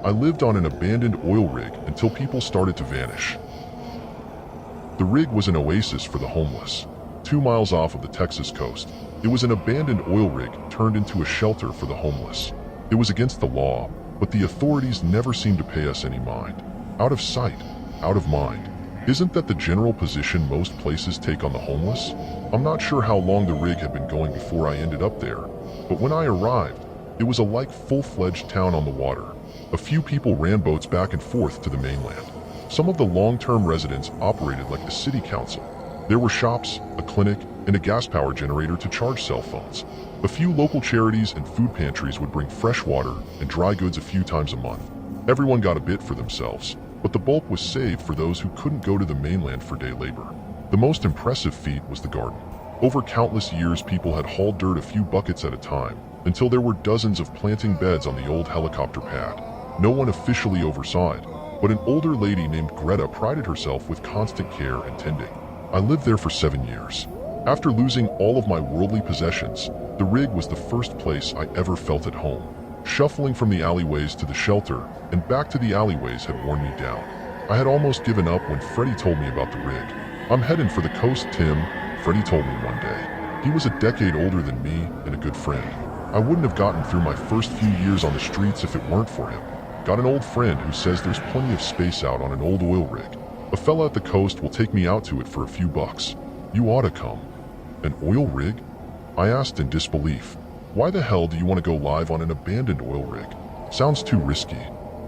I lived on an abandoned oil rig until people started to vanish. The rig was an oasis for the homeless. 2 miles off of the Texas coast, it was an abandoned oil rig turned into a shelter for the homeless. It was against the law, but the authorities never seemed to pay us any mind. Out of sight, out of mind. Isn't that the general position most places take on the homeless? I'm not sure how long the rig had been going before I ended up there, but when I arrived, it was a full-fledged town on the water. A few people ran boats back and forth to the mainland. Some of the long-term residents operated like the city council. There were shops, a clinic, and a gas power generator to charge cell phones. A few local charities and food pantries would bring fresh water and dry goods a few times a month. Everyone got a bit for themselves, but the bulk was saved for those who couldn't go to the mainland for day labor. The most impressive feat was the garden. Over countless years, people had hauled dirt a few buckets at a time, until there were dozens of planting beds on the old helicopter pad. No one officially oversaw it, but an older lady named Greta prided herself with constant care and tending. I lived there for 7 years. After losing all of my worldly possessions, the rig was the first place I ever felt at home. Shuffling from the alleyways to the shelter and back to the alleyways had worn me down. I had almost given up when Freddie told me about the rig. "I'm heading for the coast, Tim," Freddie told me one day. He was a decade older than me and a good friend. I wouldn't have gotten through my first few years on the streets if it weren't for him. Got an old friend who says there's plenty of space out on an old oil rig. A fella at the coast will take me out to it for a few bucks. You ought to come. An oil rig? I asked in disbelief. Why the hell do you want to go live on an abandoned oil rig? Sounds too risky.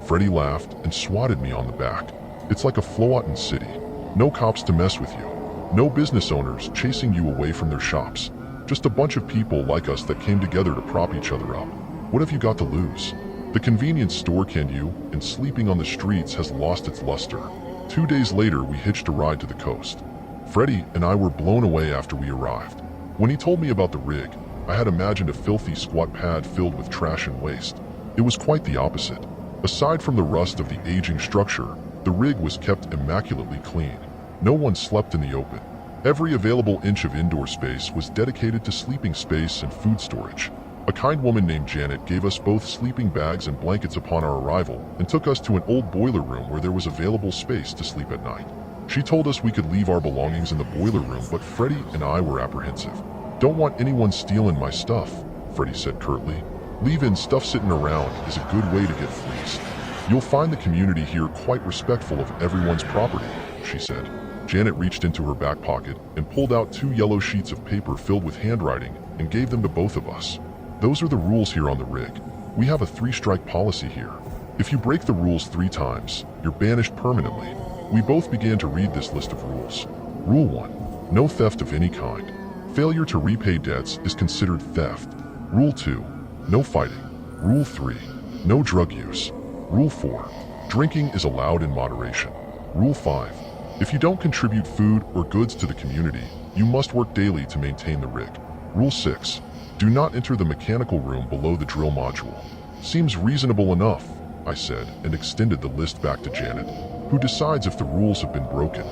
Freddie laughed and swatted me on the back. It's like a Floatin' city. No cops to mess with you. No business owners chasing you away from their shops. Just a bunch of people like us that came together to prop each other up. What have you got to lose? The convenience store can you, and sleeping on the streets has lost its luster. 2 days later, we hitched a ride to the coast. Freddie and I were blown away after we arrived. When he told me about the rig, I had imagined a filthy squat pad filled with trash and waste. It was quite the opposite. Aside from the rust of the aging structure, the rig was kept immaculately clean. No one slept in the open. Every available inch of indoor space was dedicated to sleeping space and food storage. A kind woman named Janet gave us both sleeping bags and blankets upon our arrival and took us to an old boiler room where there was available space to sleep at night. She told us we could leave our belongings in the boiler room, but Freddie and I were apprehensive. "Don't want anyone stealing my stuff," Freddie said curtly. "Leaving stuff sitting around is a good way to get fleeced. You'll find the community here quite respectful of everyone's property," she said. Janet reached into her back pocket and pulled out 2 yellow sheets of paper filled with handwriting and gave them to both of us. "Those are the rules here on the rig. We have a 3-strike policy here. If you break the rules 3 times, you're banished permanently." We both began to read this list of rules. Rule 1. No theft of any kind. Failure to repay debts is considered theft. Rule 2. No fighting. Rule 3. No drug use. Rule 4. Drinking is allowed in moderation. Rule 5. If you don't contribute food or goods to the community, you must work daily to maintain the rig. Rule 6. Do not enter the mechanical room below the drill module. Seems reasonable enough, I said, and extended the list back to Janet, who decides if the rules have been broken.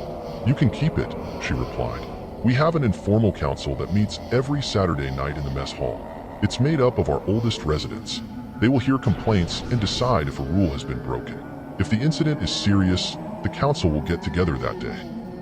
"You can keep it," she replied. "We have an informal council that meets every Saturday night in the mess hall. It's made up of our oldest residents. They will hear complaints and decide if a rule has been broken. If the incident is serious, the council will get together that day."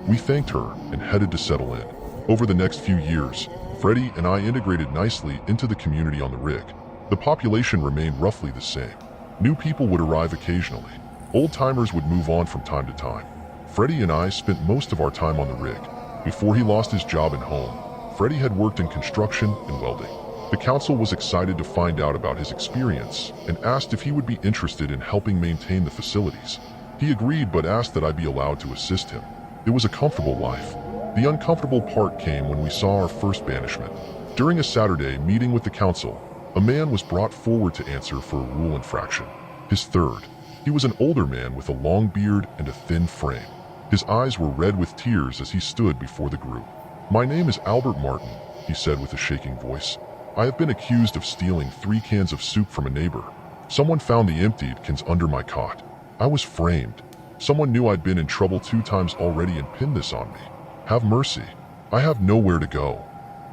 We thanked her and headed to settle in. Over the next few years, Freddie and I integrated nicely into the community on the rig. The population remained roughly the same. New people would arrive occasionally. Old-timers would move on from time to time. Freddie and I spent most of our time on the rig. Before he lost his job and home, Freddie had worked in construction and welding. The council was excited to find out about his experience and asked if he would be interested in helping maintain the facilities. He agreed, but asked that I be allowed to assist him. It was a comfortable life. The uncomfortable part came when we saw our first banishment. During a Saturday meeting with the council, a man was brought forward to answer for a rule infraction. His third. He was an older man with a long beard and a thin frame. His eyes were red with tears as he stood before the group. "My name is Albert Martin," he said with a shaking voice. "I have been accused of stealing 3 cans of soup from a neighbor. Someone found the emptied cans under my cot. I was framed. Someone knew I'd been in trouble 2 times already and pinned this on me. Have mercy. I have nowhere to go."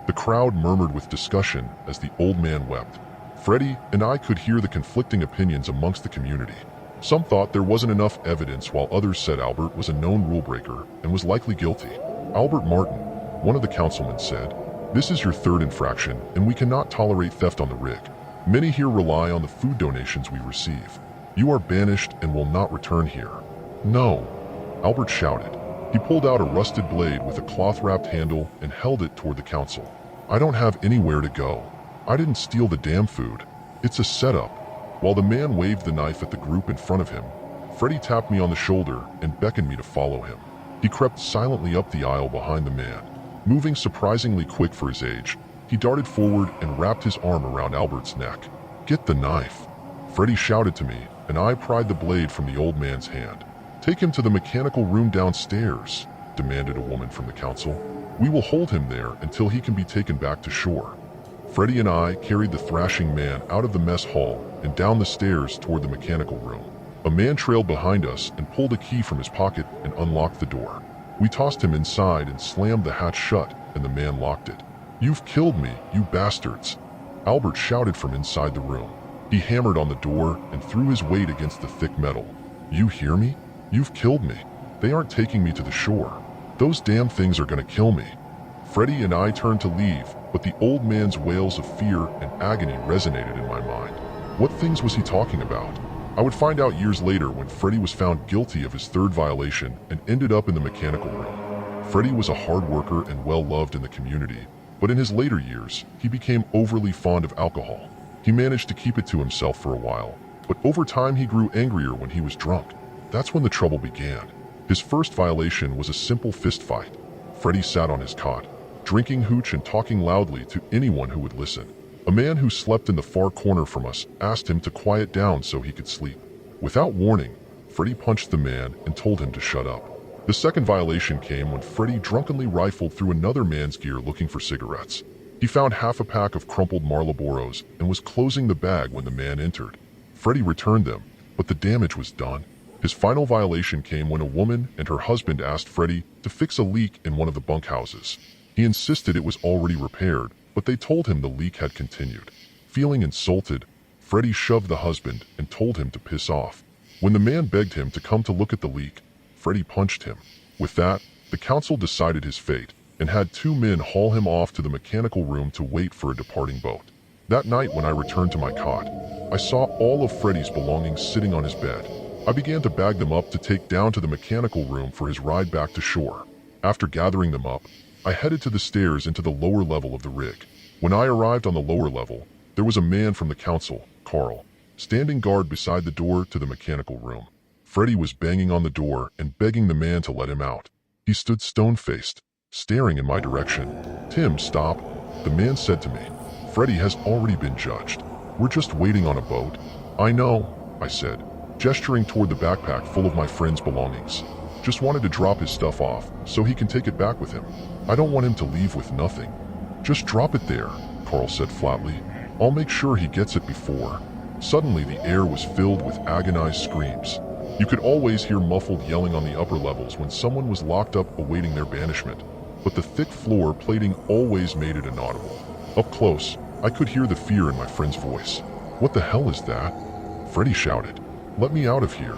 The crowd murmured with discussion as the old man wept. Freddie and I could hear the conflicting opinions amongst the community. Some thought there wasn't enough evidence, while others said Albert was a known rule breaker and was likely guilty. Albert Martin, one of the councilmen, said, "This is your third infraction, and we cannot tolerate theft on the rig. Many here rely on the food donations we receive. You are banished and will not return here." "No," Albert shouted. He pulled out a rusted blade with a cloth-wrapped handle and held it toward the council. "I don't have anywhere to go. I didn't steal the damn food. It's a setup." While the man waved the knife at the group in front of him, Freddy tapped me on the shoulder and beckoned me to follow him. He crept silently up the aisle behind the man. Moving surprisingly quick for his age, he darted forward and wrapped his arm around Albert's neck. "Get the knife," Freddy shouted to me, and I pried the blade from the old man's hand. "Take him to the mechanical room downstairs," demanded a woman from the council. "We will hold him there until he can be taken back to shore." Freddy and I carried the thrashing man out of the mess hall and down the stairs toward the mechanical room. A man trailed behind us and pulled a key from his pocket and unlocked the door. We tossed him inside and slammed the hatch shut, and the man locked it. "You've killed me, you bastards," Albert shouted from inside the room. He hammered on the door and threw his weight against the thick metal. "You hear me? You've killed me. They aren't taking me to the shore. Those damn things are gonna kill me." Freddy and I turned to leave, but the old man's wails of fear and agony resonated in my mind. What things was he talking about? I would find out years later when Freddy was found guilty of his third violation and ended up in the mechanical room. Freddy was a hard worker and well-loved in the community, but in his later years, he became overly fond of alcohol. He managed to keep it to himself for a while, but over time he grew angrier when he was drunk. That's when the trouble began. His first violation was a simple fist fight. Freddy sat on his cot, drinking hooch and talking loudly to anyone who would listen. A man who slept in the far corner from us asked him to quiet down so he could sleep. Without warning, Freddy punched the man and told him to shut up. The second violation came when Freddy drunkenly rifled through another man's gear looking for cigarettes. He found half a pack of crumpled Marlboros and was closing the bag when the man entered. Freddy returned them, but the damage was done. His final violation came when a woman and her husband asked Freddy to fix a leak in one of the bunkhouses. He insisted it was already repaired, but they told him the leak had continued. Feeling insulted, Freddy shoved the husband and told him to piss off. When the man begged him to come to look at the leak, Freddy punched him. With that, the council decided his fate and had two men haul him off to the mechanical room to wait for a departing boat. That night when I returned to my cot, I saw all of Freddy's belongings sitting on his bed. I began to bag them up to take down to the mechanical room for his ride back to shore. After gathering them up, I headed to the stairs into the lower level of the rig. When I arrived on the lower level, there was a man from the council, Carl, standing guard beside the door to the mechanical room. Freddy was banging on the door and begging the man to let him out. He stood stone-faced, staring in my direction. "Tim, stop," the man said to me. "Freddy has already been judged. We're just waiting on a boat." "I know," I said, gesturing toward the backpack full of my friend's belongings. "Just wanted to drop his stuff off so he can take it back with him. I don't want him to leave with nothing." "Just drop it there," Carl said flatly. "I'll make sure he gets it before." Suddenly the air was filled with agonized screams. You could always hear muffled yelling on the upper levels when someone was locked up awaiting their banishment, but the thick floor plating always made it inaudible. Up close, I could hear the fear in my friend's voice. "What the hell is that?" Freddy shouted. "Let me out of here.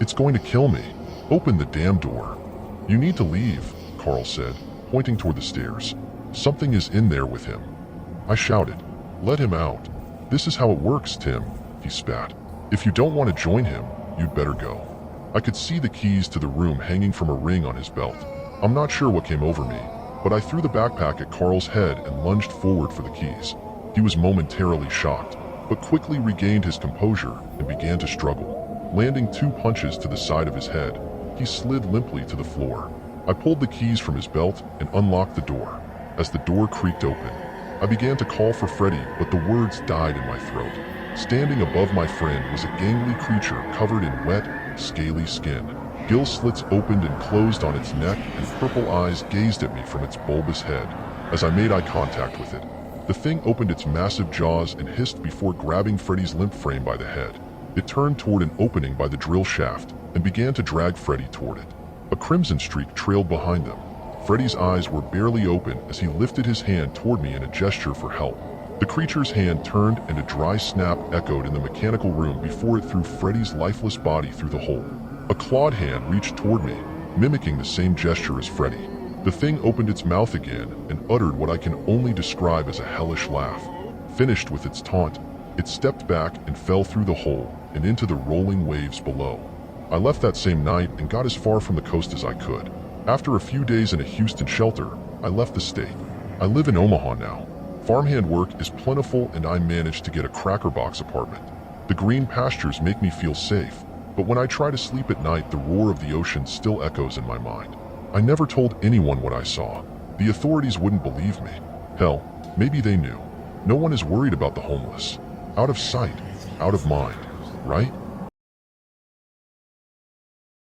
It's going to kill me. Open the damn door." "You need to leave," Carl said, pointing toward the stairs. "Something is in there with him." I shouted, "Let him out." "This is how it works, Tim," he spat. "If you don't want to join him, you'd better go." I could see the keys to the room hanging from a ring on his belt. I'm not sure what came over me, but I threw the backpack at Carl's head and lunged forward for the keys. He was momentarily shocked, but quickly regained his composure and began to struggle. Landing 2 punches to the side of his head, he slid limply to the floor. I pulled the keys from his belt and unlocked the door. As the door creaked open, I began to call for Freddy, but the words died in my throat. Standing above my friend was a gangly creature covered in wet, scaly skin. Gill slits opened and closed on its neck, and purple eyes gazed at me from its bulbous head. As I made eye contact with it, the thing opened its massive jaws and hissed before grabbing Freddy's limp frame by the head. It turned toward an opening by the drill shaft and began to drag Freddy toward it. A crimson streak trailed behind them. Freddy's eyes were barely open as he lifted his hand toward me in a gesture for help. The creature's hand turned and a dry snap echoed in the mechanical room before it threw Freddy's lifeless body through the hole. A clawed hand reached toward me, mimicking the same gesture as Freddy. The thing opened its mouth again and uttered what I can only describe as a hellish laugh. Finished with its taunt, it stepped back and fell through the hole and into the rolling waves below. I left that same night and got as far from the coast as I could. After a few days in a Houston shelter, I left the state. I live in Omaha now. Farmhand work is plentiful and I managed to get a cracker box apartment. The green pastures make me feel safe, but when I try to sleep at night, the roar of the ocean still echoes in my mind. I never told anyone what I saw. The authorities wouldn't believe me. Hell, maybe they knew. No one is worried about the homeless. Out of sight, out of mind, right?